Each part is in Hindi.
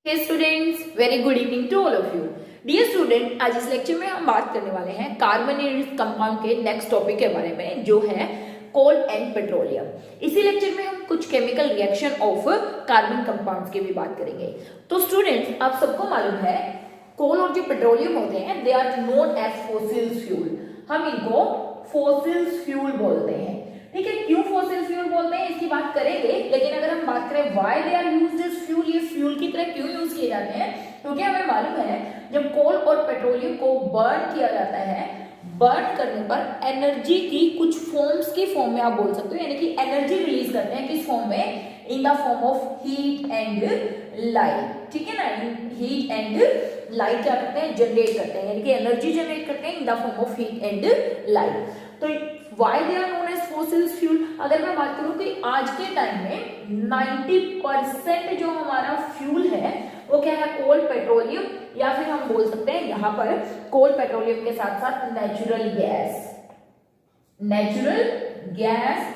Hey students, very good evening to all of you. Dear student, आज इस लेक्चर में हम बात करने वाले हैं कार्बोनेटेड कंपाउंड के नेक्स्ट टॉपिक के बारे में, जो है कोल एंड पेट्रोलियम। इसी लेक्चर में हम कुछ chemical reaction of carbon compounds की भी बात करेंगे। तो स्टूडेंट्स, आप सबको मालूम है कोल और जो पेट्रोलियम होते हैं, they are known as fossil fuel. हम इनको फॉसिल फ्यूल बोलते हैं। ठीक है, क्यों फॉसिल फ्यूल बोलते हैं इसकी बात करेंगे, लेकिन अगर हम बात करें why they are used as fuel, ये फ्यूल की तरह क्यों यूज किए जाते हैं, क्योंकि हमें मालूम है जब कोल और पेट्रोलियम को बर्न किया जाता है, बर्न करने पर एनर्जी की कुछ फॉर्म्स की फॉर्म में आप बोल सकते हो, यानी कि एनर्जी रिलीज करते हैं। किस फॉर्म में? In the form of heat and light. ठीक है ना, हीट एंड लाइट क्या करते हैं? जनरेट करते हैं, यानी कि एनर्जी जनरेट करते हैं in the form of heat and light. तो why they are known as fossil fuel? अगर मैं बात करूं कि आज के टाइम में 90% जो हमारा फ्यूल है वो क्या है? कोल, पेट्रोलियम, या फिर हम बोल सकते हैं यहाँ पर कोल पेट्रोलियम के साथ साथ natural gas,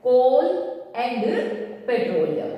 coal and petroleum.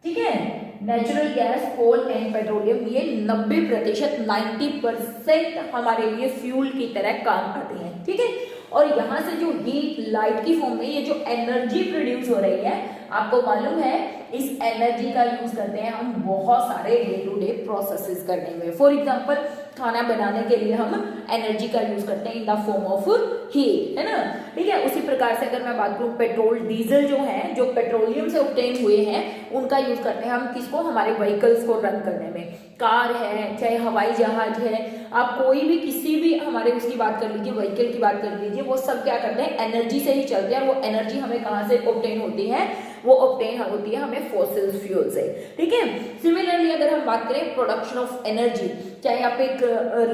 ठीक है, natural gas, coal and petroleum, ये 90% 90% हमारे लिए फ्यूल की तरह काम करते हैं। ठीक है, और यहां से जो हीट लाइट की फॉर्म में ये जो एनर्जी प्रोड्यूस हो रही है, आपको मालूम है इस एनर्जी का यूज करते हैं हम बहुत सारे डे टू डे प्रोसेसेस करने में। फॉर एग्जांपल, खाना बनाने के लिए हम एनर्जी का यूज करते हैं in the form of heat, है ना। ठीक है, उसी प्रकार से अगर मैं बात करूं पेट्रोल डीजल जो है, जो पेट्रोलियम से ऑब्टेन हुए हैं, उनका यूज करते हैं हम किसको? हमारे व्हीकल्स को रन करने में। कार है, चाहे हवाई जहाज है, आप कोई भी किसी भी हमारे उसकी बात कर लीजिए, व्हीकल की बात कर लीजिए, वो सब क्या करते हैं? एनर्जी से ही चलते हैं। और वो एनर्जी हमें कहां से ऑब्टेन होती है? वो ऑब्टेन होती है हमें फॉसिल फ्यूल से। ठीक है, सिमिलरली अगर हम बात करें प्रोडक्शन ऑफ एनर्जी, चाहे आप एक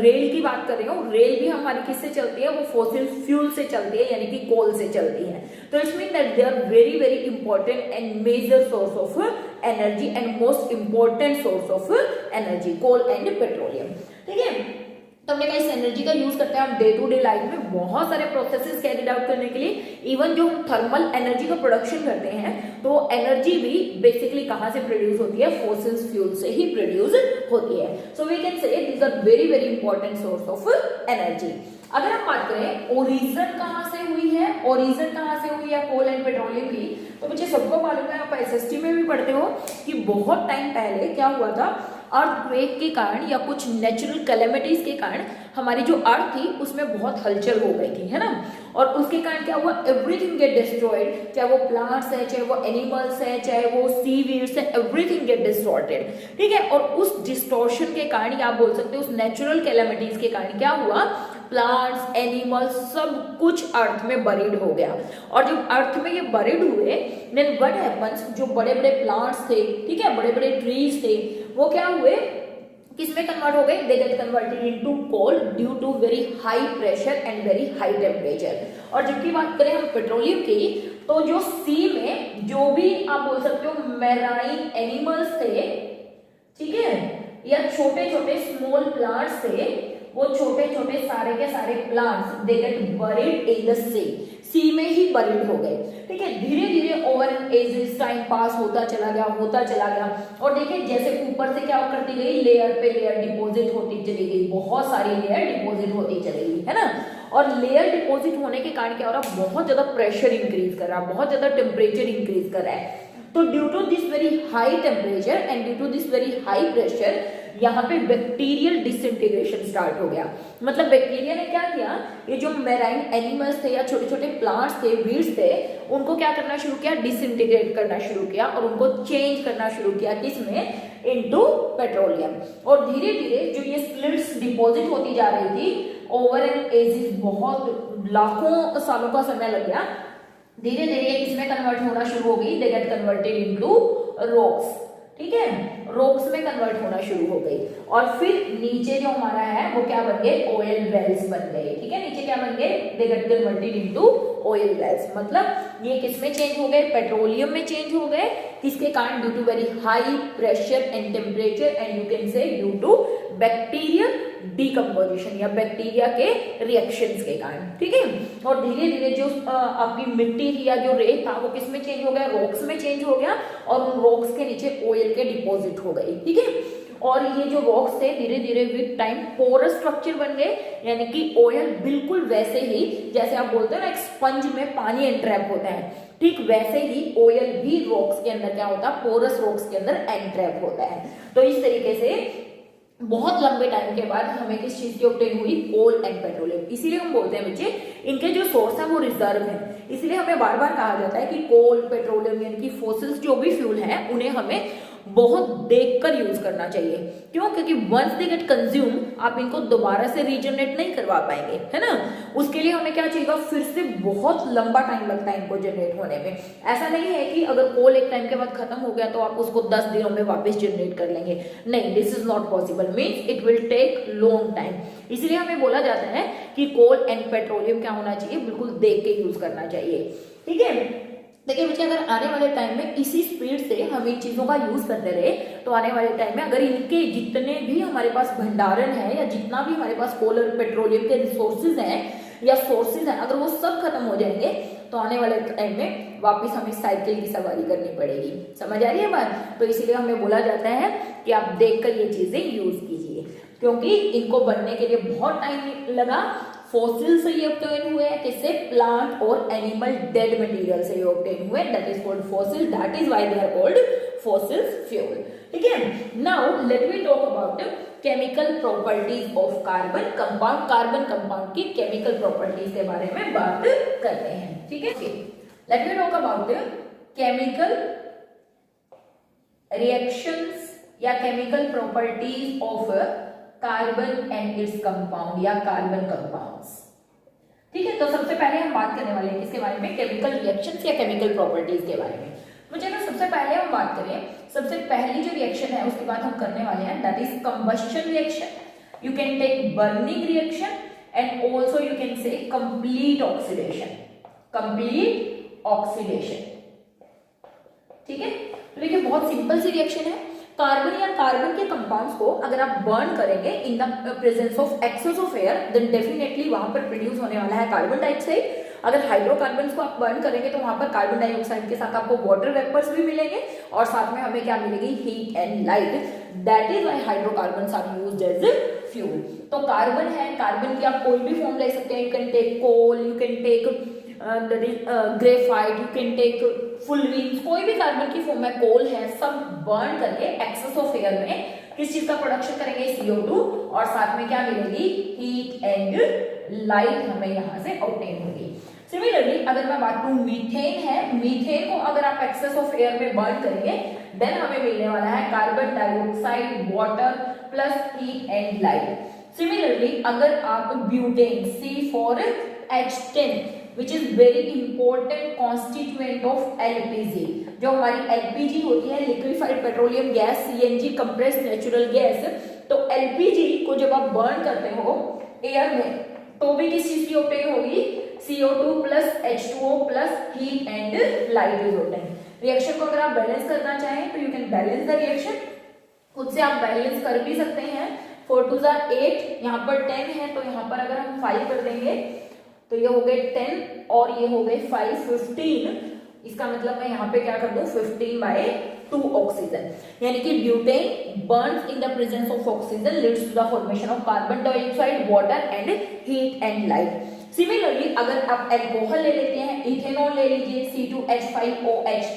रेल की बात कर रहे हो, रेल भी हमारी किससे चलती है? वो फॉसिल फ्यूल से चलती है, यानी कि कोल से चलती है। तो it's mean that they are very very important and major source of energy and most important source of energy, coal and petroleum. ठीक है, तो हमने कहा इस एनर्जी का यूज करते हैं हम डे टू डे लाइफ में बहुत सारे प्रोसेसेस कैरिड आउट करने के लिए। इवन जो हम थर्मल एनर्जी का प्रोडक्शन करते हैं, तो एनर्जी भी बेसिकली कहां से प्रोड्यूस होती है? फॉसिल फ्यूल से ही प्रोड्यूस होती है। So we can say this are very very important source of energy. अगर हम बात करें ओरिजिन कहां से हुई है, ओरिजिन कहां से हुई है कोल एंड पेट्रोलियम की, तो मुझे सबको मालूम है, आप एसएसटी में भी पढ़ते हो कि बहुत टाइम पहले क्या हुआ था, अर्थक्वेक के कारण या कुछ नेचुरल कैलेमिटीज के कारण हमारी जो अर्थ थी उसमें बहुत हलचल हो गई थी, है ना। और उसके कारण क्या हुआ? एवरीथिंग गेट डिस्ट्रॉयड, चाहे वो प्लांट्स है, चाहे वो एनिमल्स है, चाहे वो सी वीड्स है, एवरीथिंग गेट डिस्टॉर्टेड। ठीक है, और उस डिस्टॉर्शन के कारण, या आप बोल सकते हो उस नेचुरल कैलेमिटीज के कारण क्या हुआ? प्लांट्स, एनिमल्स, सब कुछ अर्थ में बरीड हो गया। और जब अर्थ में ये बरीड हुए, देन व्हाट हैपेंस, जो बड़े बड़े प्लांट्स थे, ठीक है, बड़े बड़े ट्रीज थे, वो क्या हुए? किसमें कन्वर्ट हो गए? They get converted into coal due to very high pressure and very high temperature. और जबकि बात करें हम पेट्रोलियम की, तो जो सी में जो भी आप बोल सकते हो मैराइन एनिमल्स थे, ठीक है, या छोटे छोटे स्मॉल प्लांट्स थे, वो छोटे छोटे सारे के सारे plants they get buried in the sea में ही बरीड हो गए। ठीक है, धीरे धीरे ओवर एजेस टाइम पास होता चला गया। और देखिए जैसे ऊपर से क्या करती गई, लेयर पे लेयर डिपॉजिट होती चली गई, बहुत सारी लेयर डिपॉजिट होती चली गई, है ना। और लेयर डिपॉजिट होने के कारण क्या हो रहा? बहुत ज्यादा प्रेशर इंक्रीज कर रहा है, बहुत ज्यादा टेम्परेचर इंक्रीज कर रहा है। तो due to this very high temperature and due to this very high pressure, यहाँ पे बैक्टीरियल डिसइंटीग्रेशन स्टार्ट हो गया। मतलब बैक्टीरिया ने क्या किया? ये जो मैराइन एनिमल्स थे या छोटे छोटे प्लांट्स थे, वीड्स थे, उनको क्या करना शुरू किया? डिसइंटीग्रेट करना शुरू किया और उनको चेंज करना शुरू किया। किसमें? Into petroleum. और धीरे धीरे जो ये स्लिट्स डिपॉजिट होती जा रही थी ओवर एन एजेस, बहुत लाखों सालों का समय लग गया, धीरे धीरे ये किसमें कन्वर्ट होना शुरू हो गई? दे गेट कन्वर्टेड इनटू रॉक्स। ठीक है, रॉक्स में कन्वर्ट होना शुरू हो गई। और फिर नीचे जो हमारा है वो क्या बन गए? ऑयल वेल्स बन गए। ठीक है, नीचे क्या बन गए? They get converted into oil wells. मतलब ये किसमें चेंज हो गए? पेट्रोलियम में चेंज हो गए, किसके कारण? Due to very high pressure and temperature and you can say due to bacterial decomposition या बैक्टीरिया के रिएक्शंस के कारण, ठीक है। और धीरे धीरे जो आपकी मिट्टी या जो रेत था वो किस में चेंज हो गया? रॉक्स में चेंज हो गया और उन रॉक्स के नीचे ऑयल के डिपॉजिट हो गई, ठीक है। और ये जो रॉक्स थे धीरे धीरे विद टाइम पोरस स्ट्रक्चर बन गए, यानी कि ऑयल बिल्कुल वैसे ही जैसे आप बोलते हैं ना एक स्पंज में पानी एंट्रैप होता है, ठीक वैसे ही ऑयल भी रॉक्स के अंदर क्या होता है? पोरस रॉक्स के अंदर एंट्रैप होता है। तो इस तरीके से बहुत लंबे टाइम के बाद हमें किस चीज की ऑब्टेन हुई? कोल एंड पेट्रोलियम। इसीलिए हम बोलते हैं बच्चे इनके जो सोर्स है वो रिजर्व है, इसलिए हमें बार बार कहा जाता है कि कोल, पेट्रोलियम यानी कि फॉसिल्स जो भी फ्यूल है उन्हें हमें बहुत देखकर यूज करना चाहिए। क्यों? क्योंकि वंस दे गेट कंज्यूम आप इनको दोबारा से रीजनरेट नहीं करवा पाएंगे, है ना। उसके लिए हमें क्या चाहिए? फिर से बहुत लंबा टाइम लगता है इनको जनरेट होने में। ऐसा नहीं है कि अगर कोल एक टाइम के बाद खत्म हो गया तो आप उसको 10 दिनों में वापस जनरेट कर लेंगे, नहीं, this is not possible, means it will take long time. इसलिए हमें बोला जाता है कि कोल एंड पेट्रोलियम क्या होना चाहिए? बिल्कुल देख के यूज करना चाहिए, ठीक है। देखिए बच्चे अगर आने वाले टाइम में इसी स्पीड से हम इन चीजों का यूज करते रहे तो आने वाले टाइम में अगर इनके जितने भी हमारे पास भंडारण है या जितना भी हमारे पास कोल और पेट्रोलियम के रिसोर्सेज हैं या सोर्सेज हैं, अगर वो सब खत्म हो जाएंगे तो आने वाले टाइम में वापस हमें साइकिल की सवारी करनी पड़ेगी। समझ आ रही है बात? तो इसीलिए हमें बोला जाता है कि आप देखकर ये चीजें यूज कीजिए, क्योंकि इनको बनने के लिए बहुत टाइम लगा। फॉसिल से ये ऑब्टेन हुए हैं, किससे? प्लांट और एनिमल डेड मटेरियल से ये ऑब्टेन हुए, that is called fossil, that is why they are called fossil fuel, ठीक है। Now let me talk about chemical properties of carbon compound. Carbon compound की केमिकल प्रॉपर्टीज के बारे में बात करते हैं, ठीक है। Let me talk about chemical reactions या chemical properties of carbon and its compound या कार्बन कंपाउंड्स, ठीक है। तो सबसे पहले हम बात करने वाले हैं किसके बारे में? केमिकल रिएक्शंस या केमिकल प्रॉपर्टीज के बारे में। मुझे ना सबसे पहले हम बात करें, सबसे पहली जो रिएक्शन है उसके बाद हम करने वाले हैं that is combustion reaction. You can take burning reaction and also you can say complete oxidation, complete oxidation, ठीक है। तो देखिए बहुत सिंपल सी रिएक्शन है। कार्बन या कार्बन के कंपाउंड्स को अगर आप बर्न करेंगे in the presence of excess of air then definitely वहां पर प्रोड्यूस होने वाला है कार्बन डाइऑक्साइड। अगर हाइड्रोकार्बन्स को आप बर्न करेंगे तो वहां पर कार्बन डाइऑक्साइड के साथ आपको वाटर वेपर्स भी मिलेंगे और साथ में हमें क्या मिलेगी? Heat and light. That is why hydrocarbons are used as fuel. तो कार्बन है, कार्बन की आप कोई भी फॉर्म ले सकते हैं। You can take coal, you can take graphite, you can take fullerenes, कोई भी कार्बन की फॉर्म है, कोल है, सब बर्न करके एक्सेस ऑफ एयर में किस चीज का प्रोडक्शन करेंगे? CO2, और साथ में क्या मिलेगी? हीट एंड लाइट हमें यहां से ऑब्टेन होगी। सिमिलरली अगर मैं बात करूं मीथेन है, मीथेन को अगर आप एक्सेस ऑफ एयर में बर्न करेंगे देन हमें मिलने वाला है carbon dioxide, water plus heat and light. Similarly अगर आप butane, C4H10 which is very important constituent of LPG, जो हमारी LPG होती है liquefied petroleum gas, CNG compressed natural gas. तो LPG को जब आप बर्न करते हो एयर में तो भी किस चीज की ऑब्टेन होगी? CO2 plus H2O plus heat and light is obtain. Reaction को अगर आप बैलेंस करना चाहें तो you can balance the reaction, खुद से आप बैलेंस कर भी सकते हैं। 4 2 8, यहाँ पर 10 है तो यहाँ पर अगर हम 5 कर देंगे तो ये हो गए 10 और ये हो गए 5, 15। इसका मतलब मैं यहाँ पे क्या कर दूं? 15/2 ऑक्सीजन, यानी कि butane burns in the presence of oxygen leads to the formation of carbon dioxide, water and heat and light. Similarly अगर आप अल्कोहल ले लेते हैं, इथेनॉल ले लीजिए, C2H5OH,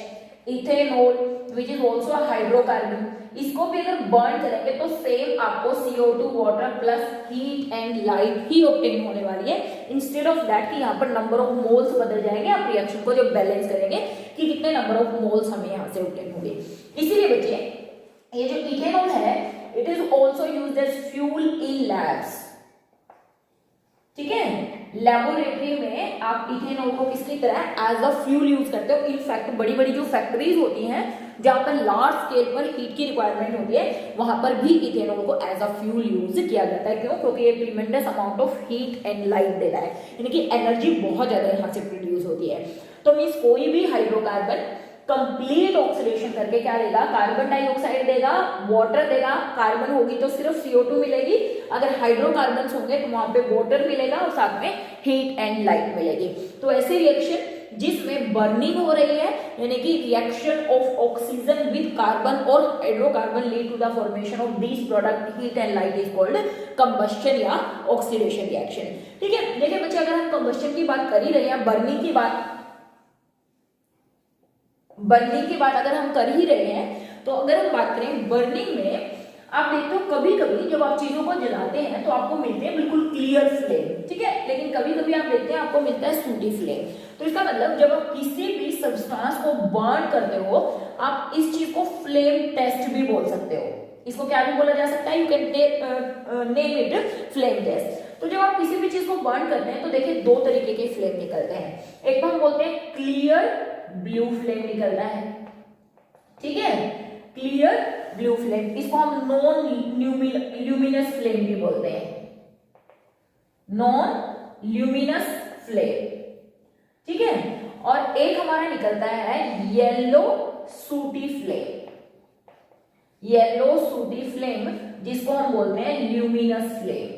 ethanol which is also hydrocarbon, इसको भी अगर बर्न करेंगे तो सेम आपको CO2 water plus heat and light he obtain होने वाली है। इंस्टेड ऑफ दैट कि यहाँ पर नंबर ऑफ मोल्स बदल जाएंगे, आप रिएक्शन को जब बैलेंस करेंगे कि कितने नंबर ऑफ मोल्स हमें यहाँ से ऑब्टेन होंगे। इसीलिए बच्चे ये जो इथेनॉल है it is also used as fuel in labs, ठीक है। लेबोरेटरी में आप इथेनॉल को किसकी तरह एज अ फ्यूल यूज करते हो। इनफैक्ट बड़ी बड़ी जो फैक्ट्रीज होती हैं जहां पर लार्ज स्केल पर हीट की रिक्वायरमेंट होती है वहां पर भी इथेनॉल को एज अ फ्यूल यूज किया जाता है। क्यों? क्योंकि ये tremendous amount of heat and light देता है, यानी कि एनर्जी बहुत ज्यादा यहाँ से प्रोड्यूस होती है। तो मीन्स कोई भी हाइड्रोकार्बन कंप्लीट ऑक्सीडेशन करके क्या देगा, कार्बन डाइऑक्साइड देगा, वाटर देगा, कार्बन होगी तो सिर्फ CO2 मिलेगी, अगर हाइड्रोकार्बन होंगे तो वहां पे वाटर मिलेगा और साथ में हीट एंड लाइट मिलेगी। तो ऐसे रिएक्शन जिसमें बर्निंग हो रही है, यानी कि reaction of oxygen with carbon और hydrocarbon lead to the formation of this product heat and light is called combustion या ऑक्सीडेशन रिएक्शन। ठीक है, देखिए बच्चे अगर हम कंबस्शन की बात कर ही रहे हैं, बर्निंग की बात अगर हम कर ही रहे हैं, तो अगर हम बात करें बर्निंग में, आप देखते हो कभी कभी जब आप चीजों को जलाते हैं तो आपको मिलते हैं बिल्कुल क्लियर फ्लेम, ठीक है, लेकिन कभी कभी आप देखते हैं आपको मिलता है सूटी फ्लेम। तो इसका मतलब जब आप किसी भी सब्सटेंस को बर्न करते हो, आप इस चीज को फ्लेम टेस्ट भी बोल सकते हो। इसको क्या भी बोला जा सकता है, you can name it flame test. तो जब आप किसी भी चीज को बर्न करते हैं तो देखिए दो तरीके के फ्लेम निकलते हैं। एक तो हम बोलते हैं क्लियर ब्लू फ्लेम निकलता है, ठीक है, क्लियर ब्लू फ्लेम, इसको हम नॉन ल्यूमिनस फ्लेम भी बोलते हैं, नॉन ल्यूमिनस फ्लेम, ठीक है। और एक हमारा निकलता है yellow sooty flame, yellow sooty flame जिसको हम बोलते हैं ल्यूमिनस फ्लेम,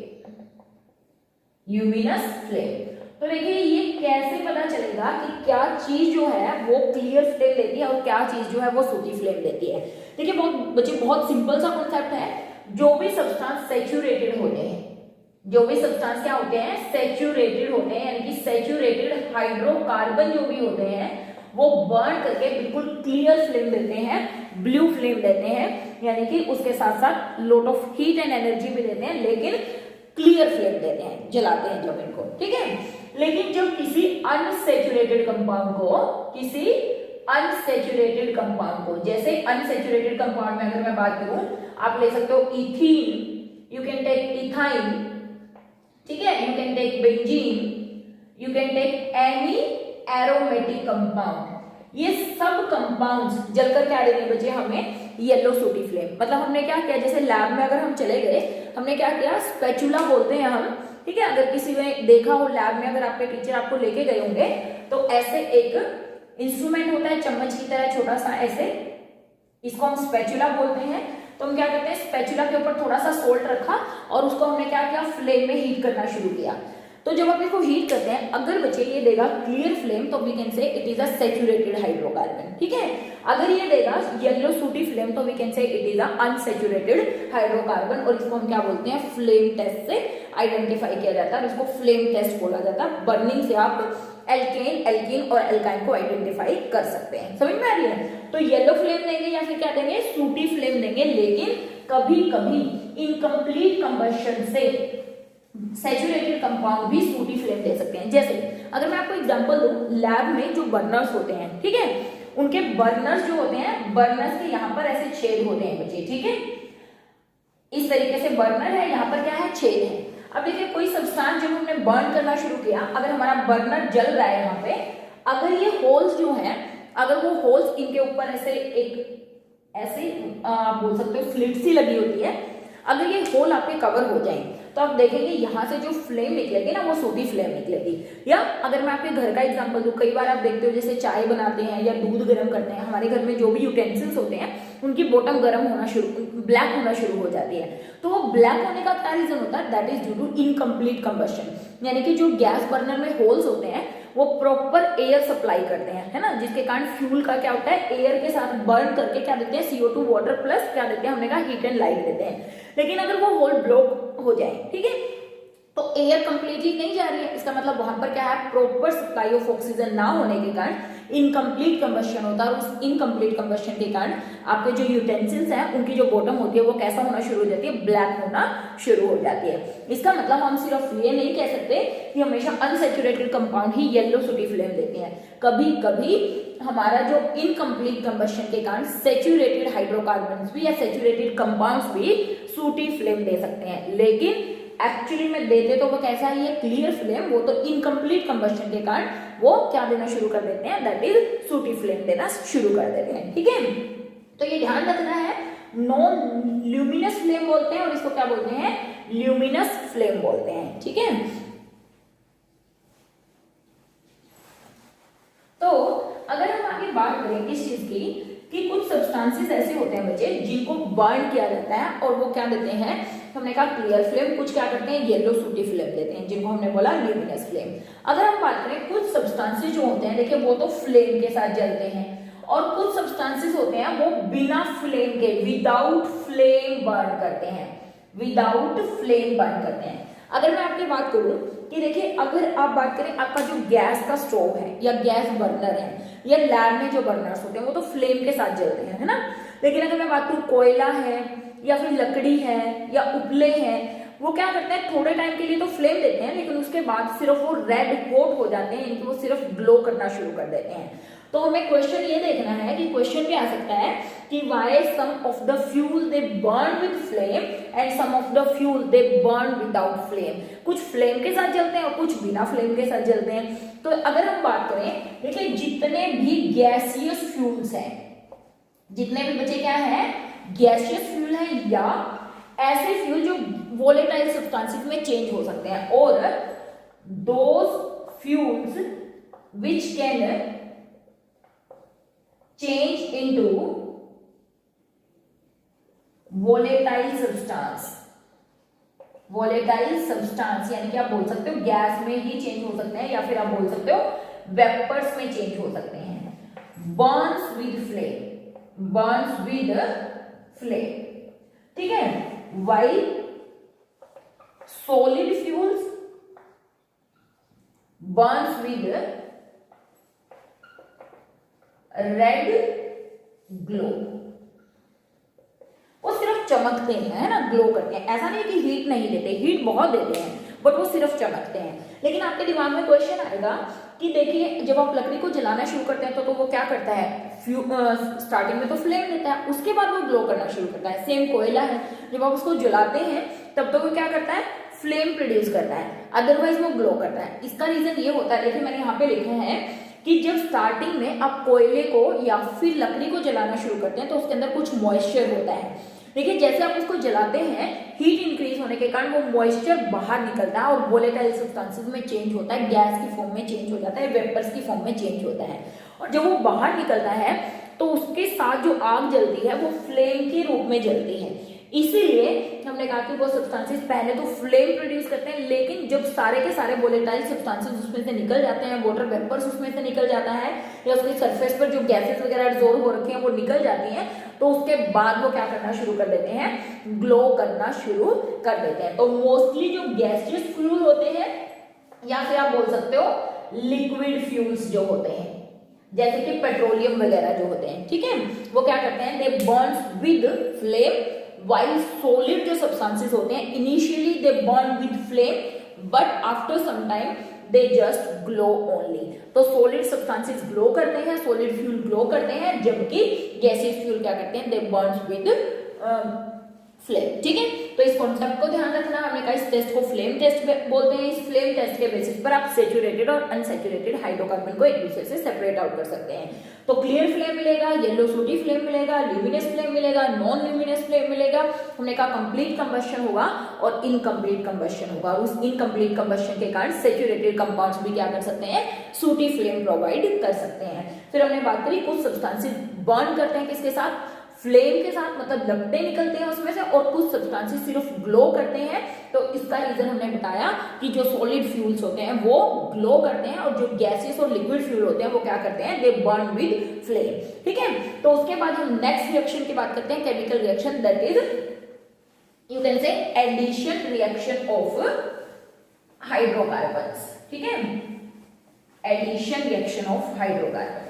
ल्यूमिनस फ्लेम। तो देखिए ये कैसे पता चलेगा कि क्या चीज जो है वो क्लियर फ्लेम देती है और क्या चीज जो है वो सूटी फ्लेम देती है। देखिए बहुत सिंपल सा कॉन्सेप्ट है। जो भी सब्सटेंस सैचुरेटेड होते हैं, जो भी सब्सटेंस क्या होते हैं, सैचुरेटेड होते हैं, यानी कि सैचुरेटेड हाइड्रोकार्बन जो भी होते हैं वो बर्न करके बिल्कुल क्लियर फ्लेम देते हैं, ब्लू फ्लेम देते हैं, यानी कि उसके साथ साथ lot of heat and energy भी देते हैं, लेकिन क्लियर फ्लेम देते हैं, जलाते हैं जब इनको, ठीक है। लेकिन जब किसी अनसैचुरेटेड कंपाउंड को, जैसे अनसैचुरेटेड कंपाउंड में अगर मैं बात करूं, आप ले सकते हो ethene, you can take ethyne, ठीक है, you can take benzene, you can take any aromatic compound. ये सब कंपाउंड्स जलकर क्या देंगे बच्चे हमें, येलो सूटी फ्लेम। मतलब हमने क्या किया, जैसे लैब में अगर हम चले गए, हमने क्या किया, स्पैचुला बोलते हैं हम, ठीक है। अगर किसी ने देखा हो लैब में, अगर आपके टीचर आपको लेके गए होंगे, तो ऐसे एक इंस्ट्रूमेंट होता है चम्मच की तरह छोटा सा, ऐसे, इसको हम स्पैचुला बोलते हैं। तो हम क्या करते हैं, स्पैचुला के ऊपर थोड़ा सा सोल्ट रखा और उसको हमने क्या किया, फ्लेम में हीट करना शुरू किया। तो जब आप इसको हीट करते हैं, अगर बच्चे ये देगा क्लियर फ्लेम, तो we can say it is a saturated hydrocarbon, ठीक है। अगर ये देगा येलो सूटी फ्लेम, तो we can say it is a unsaturated hydrocarbon, और इसको हम क्या बोलते हैं, फ्लेम टेस्ट से आइडेंटिफाई किया जाता है, इसको फ्लेम टेस्ट बोला जाता है। बर्निंग से आप एल्कीन और एल्काइन को आइडेंटिफाई कर सकते हैं, समझ में आ रही है। तो येलो फ्लेम देंगे या फिर क्या देंगे, सूटी फ्लेम देंगे, लेकिन कभी कभी इनकम्प्लीट कंबशन से सैचुरेटेड कंपाउंड भी सूटी फ्लेम दे सकते हैं। जैसे अगर मैं आपको एग्जांपल दूं, लैब में जो बर्नर्स होते हैं, ठीक है, उनके बर्नर्स जो होते हैं, बर्नर्स के यहाँ पर ऐसे छेद होते हैं बच्चे, ठीक है, इस तरीके से बर्नर है, यहाँ पर क्या है, छेद है। अब देखिए कोई सब्सटेंस जब हमने बर्न करना शुरू किया, अगर हमारा बर्नर जल रहा है यहाँ पे, अगर ये होल्स जो है, अगर वो होल्स इनके ऊपर ऐसे एक ऐसे आप बोल सकते हो स्लिट सी लगी होती है, अगर ये होल आपके कवर हो जाए, तो आप देखेंगे यहाँ से जो फ्लेम निकलेगी ना, वो सूटी फ्लेम निकलेगी। या अगर मैं आपके घर का एग्जांपल दूं, कई बार आप देखते हो जैसे चाय बनाते हैं या दूध गर्म करते हैं, हमारे घर में जो भी यूटेंसिल्स होते हैं उनकी बॉटम गर्म होना ब्लैक होना शुरू हो जाती है। तो वो ब्लैक होने का क्या रीजन होता है, that is due to incomplete combustion, यानी कि जो गैस बर्नर में होल्स होते हैं वो प्रॉपर एयर सप्लाई करते हैं, है ना, जिसके कारण फ्यूल का क्या होता है, एयर के साथ बर्न करके क्या देते हैं, CO2 वाटर प्लस क्या देते हैं, हमने कहा हीट एंड लाइट देते हैं। लेकिन अगर वो होल ब्लॉक हो जाए, ठीक है, तो एयर कंप्लीटली नहीं जा रही है, इसका मतलब वहां पर क्या है, प्रॉपर सप्लाई ऑफ ऑक्सीजन ना होने के कारण इनकम्प्लीट कंबशन होता है, और उस इनकम्प्लीट कंबशन के कारण आपके जो यूटेंसिल्स हैं उनकी जो बॉटम होती है वो कैसा होना शुरू हो जाती है, ब्लैक होना शुरू हो जाती है। इसका मतलब हम सिर्फ ये नहीं कह सकते कि हमेशा अनसैचुरेटेड कंपाउंड ही येलो सूटी फ्लेम देते हैं, कभी कभी हमारा जो इनकम्प्लीट कंबशन के कारण सैचुरेटेड हाइड्रोकार्बन्स भी या सैचुरेटेड कंपाउंड्स भी सूटी फ्लेम दे सकते हैं, लेकिन एक्चुअली में देते तो वो कैसा है, ये क्लियर फ्लेम, वो तो इनकम्प्लीट कंबशन के कारण वो क्या देना शुरू कर देते हैं, दैट इज सूटी फ्लेम देना शुरू कर देते हैं, ठीक है। तो ये ध्यान रखना है, नॉन ल्यूमिनस फ्लेम बोलते हैं और इसको क्या बोलते हैं, ल्यूमिनस फ्लेम बोलते हैं, ठीक है। तो अगर हम आगे बात करें किस चीज देते हैं बच्चे जिनको बर्न किया जाता है, और वो क्या देते हैं, हमने कहा क्लियर फ्लेम, कुछ क्या करते हैं येलो सूटी फ्लेम देते हैं जिनको हमने बोला ल्यूमिनस फ्लेम। अगर हम बात करें कुछ सब्सटेंसेस जो होते हैं, देखिए वो तो फ्लेम के साथ जलते हैं, और कुछ सब्सटेंसेस होते हैं वो बिना फ्लेम के विदाउट फ्लेम बर्न करते हैं, विदाउट फ्लेम बर्न करते हैं। अगर मैं आपकी बात करूं कि देखिए अगर आप बात करें आपका जो गैस का स्टोव है या गैस बर्नर है या लैब में जो बर्नर्स होते हैं वो तो फ्लेम के साथ जलते हैं, है ना। लेकिन अगर मैं बात करूं कोयला है या फिर लकड़ी है या उपले हैं, वो क्या करते हैं थोड़े टाइम के लिए तो फ्लेम देते हैं, लेकिन उसके बाद सिर्फ वो रेड हॉट हो जाते हैं, यानी कि वो सिर्फ ग्लो करना शुरू कर देते हैं। तो हमें क्वेश्चन ये देखना है कि क्वेश्चन भी आ सकता है कि why some of the fuel they burn with flame and some of the fuel they burn without flame. कुछ फ्लेम के साथ जलते हैं और कुछ बिना फ्लेम के साथ जलते हैं। तो अगर हम बात करें, देखिए जितने भी गैसियस फ्यूल्स हैं, जितने भी बच्चे क्या है गैसियस फ्यूल है या ऐसे फ्यूल जो वोलेटाइल सब्सटेंसेस में चेंज हो सकते हैं, और those fuels which can change into volatile substance. Volatile substance यानी कि आप बोल सकते हो गैस में ही चेंज हो सकते हैं या फिर आप बोल सकते हो वेपर्स में चेंज हो सकते हैं। Burns with flame, Burns with flame, ठीक है। While solid fuels Burns with red glow. वो सिर्फ चमकते हैं, है ना, ग्लो करते हैं। ऐसा नहीं कि हीट नहीं देते, हीट बहुत देते हैं, बट वो सिर्फ चमकते हैं। लेकिन आपके दिमाग में क्वेश्चन आएगा कि देखिए जब आप लकड़ी को जलाना शुरू करते हैं तो वो क्या करता है, स्टार्टिंग में तो फ्लेम देता है, उसके बाद वो ग्लो करना शुरू करता है। सेम कोयला है, जब आप उसको जलाते हैं तब तो वो क्या करता है, फ्लेम प्रोड्यूस करता है, अदरवाइज वो ग्लो करता है। इसका रीजन ये होता है, देखिए मैंने यहाँ पे लिखा है कि जब स्टार्टिंग में आप कोयले को या फिर लकड़ी को जलाना शुरू करते हैं तो उसके अंदर कुछ मॉइस्चर होता है। देखिए जैसे आप उसको जलाते हैं, हीट इंक्रीज होने के कारण वो मॉइस्चर बाहर निकलता है और वोलेटाइल सब्सटेंसेस में चेंज होता है, गैस की फॉर्म में चेंज हो जाता है, वेपर्स की फॉर्म में चेंज होता है। और जब वो बाहर निकलता है तो उसके साथ जो आग जलती है वो फ्लेम के रूप में जलती है। इसीलिए हमने कहा कि वो सब्सटेंसेस पहले तो फ्लेम प्रोड्यूस करते हैं, लेकिन जब सारे के सारे वोलेटाइल सब्सटेंसेस उसमें से निकल जाते हैं, वाटर वेपर्स उसमें से निकल जाता है या उसकी सरफेस पर जो गैसेस वगैरह एब्जॉर्ब हो रखे हैं वो निकल जाती हैं, तो उसके बाद वो क्या करना शुरू कर देते हैं, ग्लो करना शुरू कर देते हैं। तो मोस्टली जो गैसियस फ्यूल होते हैं या फिर आप बोल सकते हो लिक्विड फ्यूल्स जो होते हैं, जैसे कि पेट्रोलियम वगैरह जो होते हैं, ठीक है, वो क्या करते हैं, they burns with flame, while solid जो substances होते हैं initially they burn with flame but after some time they just glow only। तो solid substances glow करते हैं, solid fuel glow करते हैं, जबकि gaseous fuel क्या करते हैं, they burns with फ्लेम, ठीक है। तो इस कॉन्सेप्ट को ध्यान रखना, हमने कहा इस टेस्ट को फ्लेम टेस्ट बोलते हैं। इस फ्लेम टेस्ट के बेसिस पर आप सैचुरेटेड और अनसैचुरेटेड हाइड्रोकार्बन को एक दूसरे से सेपरेट आउट कर सकते हैं। तो क्लियर फ्लेम मिलेगा, येलो सूटी फ्लेम मिलेगा, ल्यूमिनस फ्लेम मिलेगा, नॉन ल्यूमिनस फ्लेम मिलेगा। हमने कहा कंप्लीट कंबशन होगा और इनकम्प्लीट कंबशन होगा। उस इनकम्प्लीट कंबशन के कारण सैचुरेटेड कंपाउंड्स भी क्या कर सकते हैं, सूटी फ्लेम प्रोवाइड कर सकते हैं। फिर हमने बात करी कुछ सब्सटेंसेस बर्न करते हैं किसके साथ, फ्लेम के साथ, मतलब लपटें निकलते हैं उसमें से, और कुछ सब्सटेंसेस सिर्फ ग्लो करते हैं। तो इसका रीजन हमने बताया कि जो सॉलिड फ्यूल्स होते हैं वो ग्लो करते हैं और जो गैसेस और लिक्विड फ्यूल होते हैं वो क्या करते हैं, दे बर्न विद फ्लेम, ठीक है। तो उसके बाद हम नेक्स्ट रिएक्शन की बात करते हैं, chemical reaction, that is you can say addition reaction of hydrocarbons, ठीक है, एडिशन रिएक्शन ऑफ हाइड्रोकार्बन।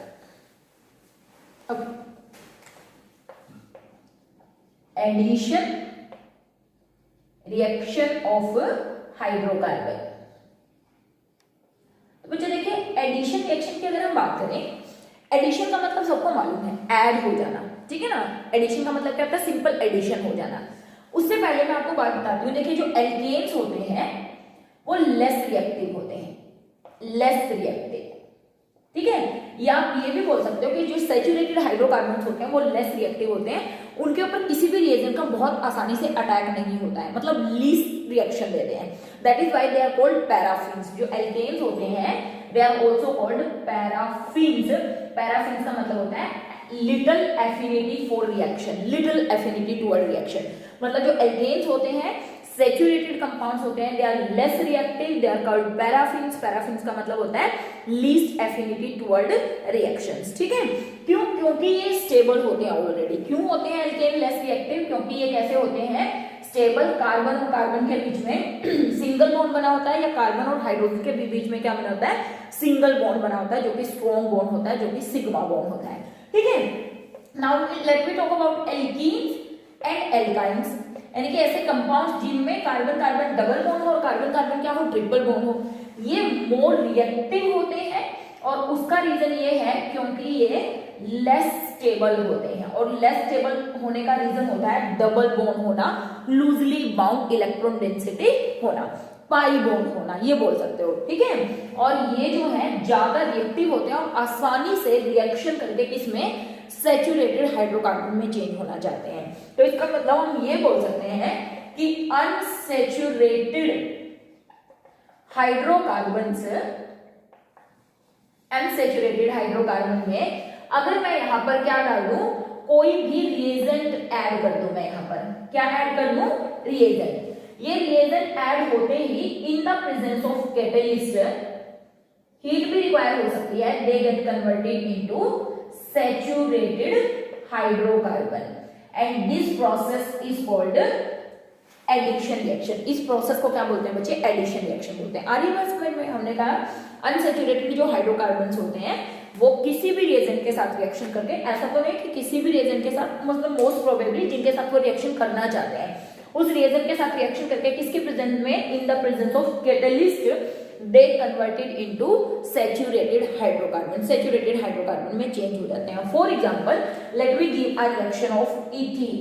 अब एडिशन रिएक्शन ऑफ हाइड्रोकार्बन, तो बच्चे देखिए एडिशन रिएक्शन की अगर हम बात करें, एडिशन का मतलब सबको मालूम है, ऐड हो जाना, ठीक है ना। एडिशन का मतलब क्या होता है, सिंपल एडिशन हो जाना। उससे पहले मैं आपको बात बताती हूँ, देखिए जो एल्केन्स होते हैं वो लेस रिएक्टिव होते हैं, लेस रिएक्टिव, ठीक है। या आप ये भी बोल सकते हो कि जो सैचुरेटेड हाइड्रोकार्बन्स होते हैं वो लेस रिएक्टिव होते हैं, उनके ऊपर किसी भी रिएजेंट का बहुत आसानी से अटैक नहीं होता है, मतलब लीस्ट रिएक्शन देते हैं। That is why they are called paraffins. जो एल्केन्स होते हैं they are also called paraffins. Paraffins का मतलब होता है little affinity for reaction, little affinity toward reaction. मतलब जो एल्केन्स होते हैं, सैचुरेटेड कंपाउंड्स होते हैं, they are less reactive, they are called paraffins. Paraffins का मतलब होता है लीस्ट एफिनिटी टुवर्ड रिएक्शंस, ठीक है। क्यों? क्योंकि ये स्टेबल होते हैं ऑलरेडी। क्यों होते हैं एल्केन लेस रिएक्टिव? क्योंकि ये कैसे होते हैं, स्टेबल। कार्बन और कार्बन के बीच में सिंगल बॉन्ड बना होता है, या कार्बन और हाइड्रोजन के बीच में क्या बना होता है, सिंगल बॉन्ड बना होता है, जो कि स्ट्रॉन्ग बॉन्ड होता है, जो कि सिग्मा बॉन्ड होता है, ठीक है। Now let me talk about alkenes and alkynes, यानी कि ऐसे कंपाउंड्स जिनमें कार्बन कार्बन डबल बॉन्ड हो और कार्बन कार्बन क्या हो, ट्रिपल बॉन्ड हो। ये मोर रिएक्टिव होते हैं, और उसका रीजन ये है क्योंकि ये लेस स्टेबल होते हैं। और लेस स्टेबल होने का रीजन होता है डबल बॉन्ड होना, लूजली बाउंड इलेक्ट्रॉन डेंसिटी होना, पाई बॉन्ड होना, ये बोल सकते हो, ठीक है। और ये जो है ज्यादा रिएक्टिव होते हैं और आसानी से रिएक्शन करके किसमें, सैचुरेटेड हाइड्रोकार्बन में चेंज होना चाहते हैं। तो इसका मतलब हम ये बोल सकते हैं कि अनसैचुरेटेड हाइड्रोकार्बन्स, अनसैचुरेटेड हाइड्रोकार्बन में अगर मैं यहां पर क्या डाल दूं, कोई भी रिएजेंट ऐड कर दूं, मैं यहां पर क्या ऐड कर दूं, रिएजेंट। ये रिएजेंट ऐड होते ही in the presence of catalyst heat भी रिक्वायर हो सकती है, they get converted into saturated hydrocarbon and this process is called addition reaction. इस प्रोसेस को क्या बोलते हैं बच्चे, एडिशन रिएक्शन बोलते हैं। आर्य वर्ष में हमने कहा अनसैचुरेटेड जो हाइड्रोकार्बन्स होते हैं वो किसी भी रिएजेंट के साथ रिएक्शन करके, ऐसा तो नहीं कि किसी भी रिएजेंट के साथ, मतलब मोस्ट प्रोबेबली जिनके साथ वो रिएक्शन करना चाहते हैं, उस रिएजेंट के साथ रिएक्शन करके किसके प्रेजेंस में, in the presence of catalyst they converted into saturated hydrocarbon, saturated hydrocarbon में चेंज हो जाते हैं। For example let we give a reaction of ethene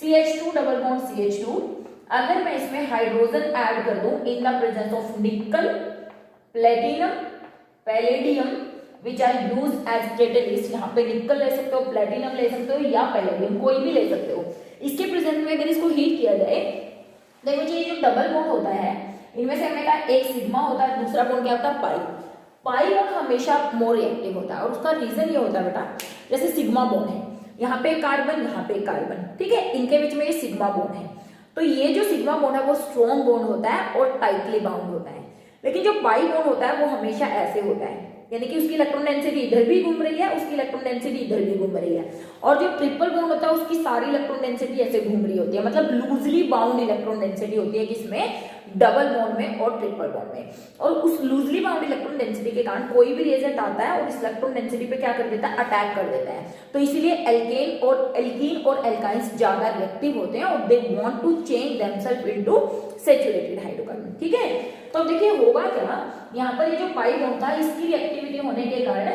CH2 double bond CH2। अगर मैं इसमें हाइड्रोजन ऐड कर दूं in the presence of nickel, platinum, palladium which are use as catalyst, यहाँ पे निकल ले सकते हो, प्लेटिनम ले सकते हो, या पैलेडियम कोई भी ले सकते हो। इसके प्रेजेंस में अगर इसको हीट किया जाए, देखो जी ये जो डबल बॉन्ड होता है इनमें से हमने कहा एक सिग्मा होता है, दूसरा बॉन्ड क्या होता है, पाई। पाई बॉन्ड हमेशा मोर रिएक्टिव होता है, और उसका रीजन ये होता है बेटा, जैसे सिग्मा बॉन्ड है, यहाँ पे कार्बन, यहाँ पे कार्बन, ठीक है, इनके बीच में ये सिग्मा बॉन्ड है, तो ये जो सिग्मा बॉन्ड है वो स्ट्रॉन्ग बॉन्ड होता है और टाइटली बाउंड होता है। लेकिन जो पाई बॉन्ड होता है वो हमेशा ऐसे होता है, यानी कि उसकी इलेक्ट्रॉन डेंसिटी इधर भी घूम रही है, उसकी इलेक्ट्रॉन डेंसिटी इधर भी घूम रही है। और जो ट्रिपल बॉन्ड होता है उसकी सारी इलेक्ट्रॉन डेंसिटी ऐसे घूम रही होती है, मतलब लूजली बाउंड इलेक्ट्रॉन डेंसिटी होती है किसमें, डबल बॉन्ड में और ट्रिपल बॉन्ड में। और उस लूजली बाउंड इलेक्ट्रॉन डेंसिटी के कारण कोई भी रिएजेंट आता है और इस इलेक्ट्रॉन डेंसिटी पे क्या कर देता है, अटैक कर देता है। तो इसीलिए एल्कीन और एल्काइंस ज्यादा रिएक्टिव होते हैं और they want to change themselves into saturated hydrocarbon, ठीक है। तो देखिए होगा क्या, यहाँ पर ये जो पाई बॉन्ड था इसकी रिएक्टिविटी होने के कारण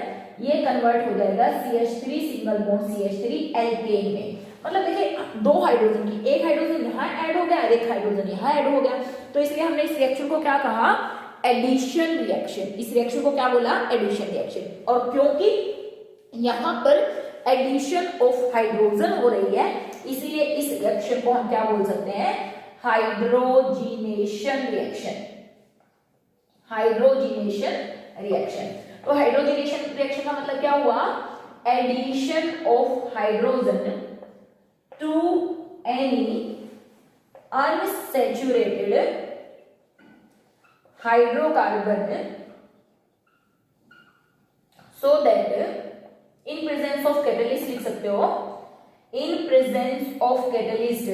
ये कन्वर्ट हो जाएगा CH3 single bond CH3 alkene में। मतलब देखिए दो हाइड्रोजन की, एक हाइड्रोजन यहाँ ऐड हो गया, एक हाइड्रोजन यहाँ ऐड हो गया, तो इसलिए हमने इस रिएक्शन को क्या कहा, एडिशन रिएक्शन। इस रिएक्शन को क्या बोला, एडिशन रिएक्शन। और क्योंकि यहाँ पर एडिशन ऑफ हाइड्रोजन हो रही है, इसीलिए इस रिएक्शन को हम क्या बोल सकते हैं, हाइड्रोजिनेशन रिएक्शन, हाइड्रोजिनेशन रिएक्शन। तो हाइड्रोजिनेशन रिएक्शन का मतलब क्या हुआ, addition of hydrogen to any unsaturated hydrocarbon so that in presence of catalyst, लिख सकते हो in presence of catalyst,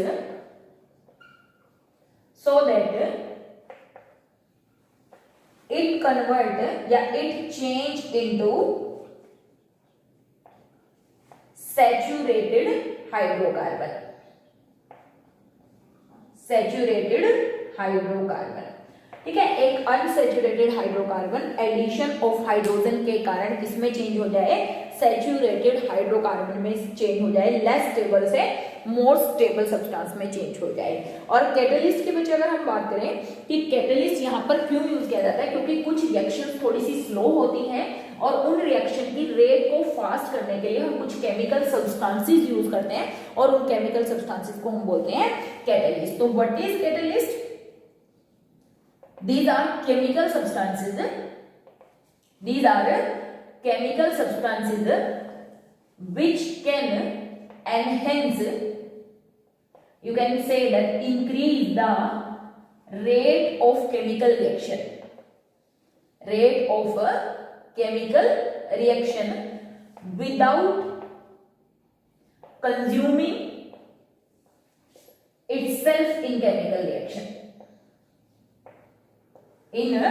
so that it convert या it change into saturated hydrocarbon, saturated hydrocarbon, ठीक है। एक unsaturated hydrocarbon addition of hydrogen के कारण किसमें चेंज हो जाए, सैचुरेटेड हाइड्रोकार्बन में चेंज हो जाए, लेस स्टेबल से मोर स्टेबल सब्सटेंस में चेंज हो जाए। और कैटलिस्ट के बच्चे अगर हम बात करें कि कैटलिस्ट यहाँ पर क्यों यूज किया जाता है, क्योंकि कुछ रिएक्शन थोड़ी सी स्लो होती हैं और उन रिएक्शन की रेट को फास्ट करने के लिए हम कुछ केमिकल सब्सटेंसेस यूज करते हैं और उन केमिकल सब्सटेंसेस को हम बोलते हैं कैटलिस्ट। तो what is catalyst, these are chemical substances, these are chemical substances which can enhance, you can say that increase the rate of chemical reaction, rate of a chemical reaction without consuming itself in chemical reaction, in a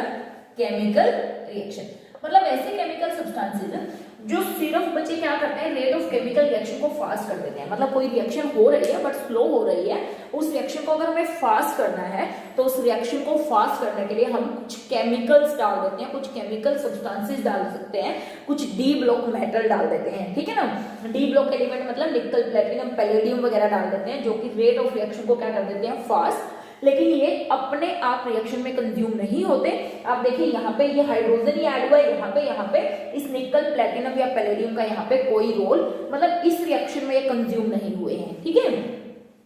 chemical reaction। मतलब ऐसे केमिकल सब्सटेंसेस जो सिर्फ बच्चे क्या करते हैं, रेट ऑफ केमिकल रिएक्शन को फास्ट कर देते हैं। मतलब कोई रिएक्शन हो रही है बट स्लो हो रही है, उस रिएक्शन को अगर हमें फास्ट करना है तो उस रिएक्शन को फास्ट करने के लिए हम कुछ केमिकल्स डाल देते हैं, कुछ केमिकल सब्सटेंसेस डाल सकते हैं, कुछ डी ब्लॉक मेटल डाल देते हैं, ठीक है ना। डी ब्लॉक एलिमेंट मतलब निकल, प्लेटिनम, पैलेडियम वगैरह डाल देते हैं, जो कि रेट ऑफ रिएक्शन को क्या कर देते हैं, फास्ट। लेकिन ये अपने आप रिएक्शन में कंज्यूम नहीं होते। आप देखिए यहाँ पे ये हाइड्रोजन ही ऐड हुआ है, यहाँ पे इस निकल, प्लेटिनम या पैलेडियम का यहाँ पे कोई रोल, मतलब इस रिएक्शन में ये कंज्यूम नहीं हुए हैं, ठीक है।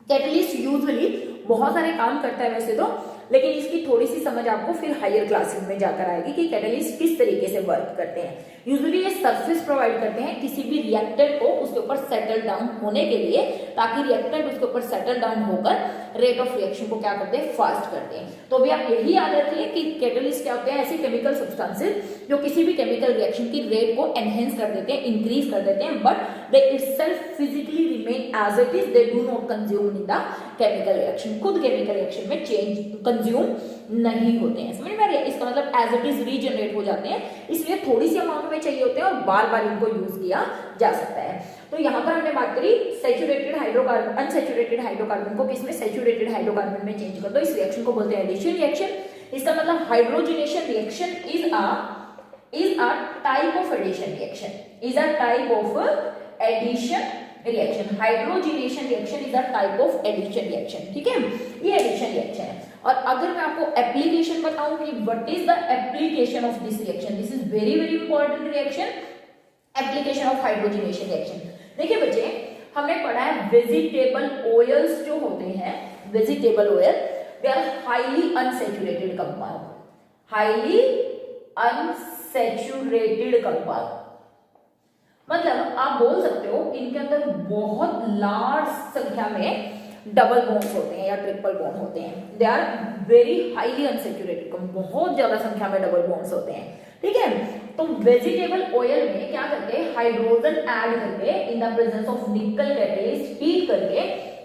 कैटलिस्ट यूजुअली बहुत सारे काम करता है वैसे तो, लेकिन इसकी थोड़ी सी समझ आपको फिर हायर क्लासेस में जाकर आएगी कि कैटलिस्ट किस तरीके से वर्क करते हैं। यूजुअली ये सरफेस प्रोवाइड करते हैं किसी भी रिएक्टेंट को उसके ऊपर सेटल डाउन होने के लिए, ताकि रिएक्टेंट उसके ऊपर सेटल डाउन होकर रेट ऑफ रिएक्शन को क्या करते हैं, फास्ट करते हैं। तो अभी आप यही याद रखिए कि कैटलिस्ट क्या होते हैं, ऐसे केमिकल सब्सटेंसेस जो किसी भी केमिकल रिएक्शन की रेट को एनहेंस कर देते हैं, इंक्रीज कर देते हैं, but they itself physically remain as it is, they do not consume in the chemical reaction. खुद केमिकल रिएक्शन में चेंज कंज्यूम नहीं होते हैं, समझ में आ रही है। इसका मतलब एज इट इज रीजनरेट हो जाते हैं, इसलिए थोड़ी सी अमाउंट में चाहिए होते हैं और बार बार इनको यूज किया जा सकता है। तो यहाँ पर हमने बात करी सैचुरेटेड हाइड्रोकार्बन, अनसैचुरेटेड हाइड्रोकार्बन को किसमें, सैचुरेटेड हाइड्रोकार्बन में चेंज कर दो। इस रिएक्शन को बोलते हैं एडिशन रिएक्शन। इसका मतलब hydrogenation reaction is a type of addition reaction, is a type of addition reaction. Hydrogenation reaction is a type of addition reaction, ठीक है, ये एडिशन रिएक्शन है। और अगर मैं आपको एप्लीकेशन बताऊं कि what is the application of this reaction, this is very very important reaction, application of hydrogenation reaction. देखिए बच्चे, हमने पढ़ा है वेजिटेबल ऑयल्स जो होते हैं, vegetable oil, they are highly unsaturated compound, highly unsaturated compound. मतलब आप बोल सकते हो इनके अंदर बहुत लार्ज संख्या में डबल बॉन्ड्स होते हैं या ट्रिपल बॉन्ड होते हैं। They are very highly unsaturated, बहुत ज्यादा संख्या में डबल बॉन्ड्स होते हैं, ठीक है। तो वेजिटेबल ऑयल में क्या करते हैं, हाइड्रोजन ऐड करके इन द प्रेजेंस ऑफ निकल कैटलिस्ट हीट करके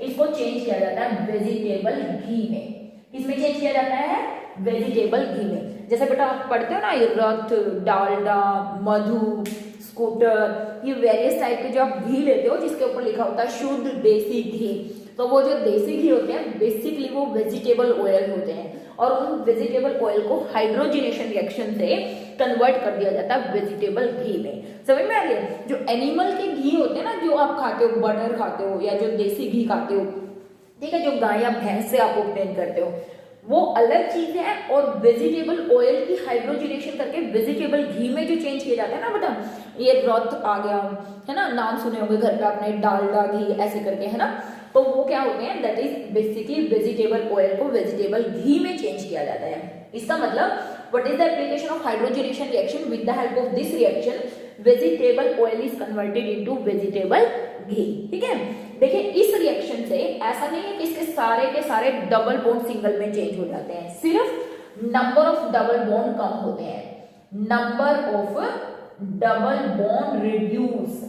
इसको चेंज किया जाता है वेजिटेबल घी में। किसमें चेंज किया जाता है, वेजिटेबल घी में। जैसे बेटा आप पढ़ते हो ना, ये रत, डालडा, मधु, स्कूटर, ये वेरियस टाइप के जो आप घी लेते हो जिसके ऊपर लिखा होता है शुद्ध देसी घी, तो वो जो देसी घी होते हैं बेसिकली वो वेजिटेबल ऑयल होते हैं, और उन वेजिटेबल ऑयल को हाइड्रोजनेशन रिएक्शन से कन्वर्ट कर दिया जाता है वेजिटेबल घी में। समझ में आ रही है। जो एनिमल के घी होते हैं ना, जो आप खाते हो, बटर खाते हो या जो देसी घी खाते हो, ठीक है, जो गाय या भैंस से आप ऑब्टेन करते हो, वो अलग चीज है। और वेजिटेबल ऑयल की हाइड्रोजनेशन करके वेजिटेबल घी में जो चेंज किया जाता है ना बेटा, ये रत आ गया है ना, नाम सुने होंगे घर पे आपने, डालडा घी ऐसे करके, है ना, तो वो क्या होते हैं, that is basically vegetable oil को वेजिटेबल घी में चेंज किया जाता है। इसका मतलब what is the application of hydrogenation reaction, with the help of this reaction vegetable oil is converted into vegetable ghee, ठीक है। देखिए इस रिएक्शन से ऐसा नहीं है कि इसके सारे के सारे डबल बॉन्ड सिंगल में चेंज हो जाते हैं, सिर्फ नंबर ऑफ डबल बॉन्ड कम होते हैं, number of double bond reduce,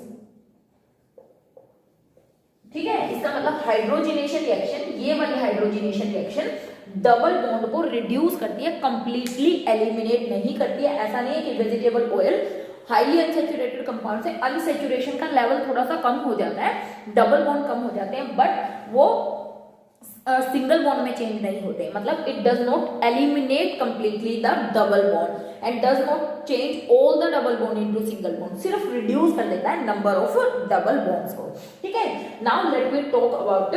ठीक है। इसका मतलब हाइड्रोजनेशन रिएक्शन, ये वाली हाइड्रोजनेशन रिएक्शन डबल बॉन्ड को रिड्यूस करती है, कंप्लीटली एलिमिनेट नहीं करती है। ऐसा नहीं है कि vegetable oil highly unsaturated compound से अनसैचुरेशन का लेवल थोड़ा सा कम हो जाता है, डबल बॉन्ड कम हो जाते हैं, बट वो सिंगल बॉन्ड में चेंज नहीं होते। मतलब it does not eliminate completely the double bond and does not change all the double bond into single bond, सिर्फ रिड्यूस कर देता है नंबर ऑफ डबल बॉन्ड्स को, ठीक है। Now let me talk about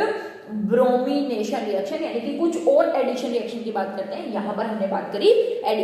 bromination reaction, यानी कि कुछ और एडिशन रिएक्शन की बात करते हैं। यहां पर हमने बात करी एडिशन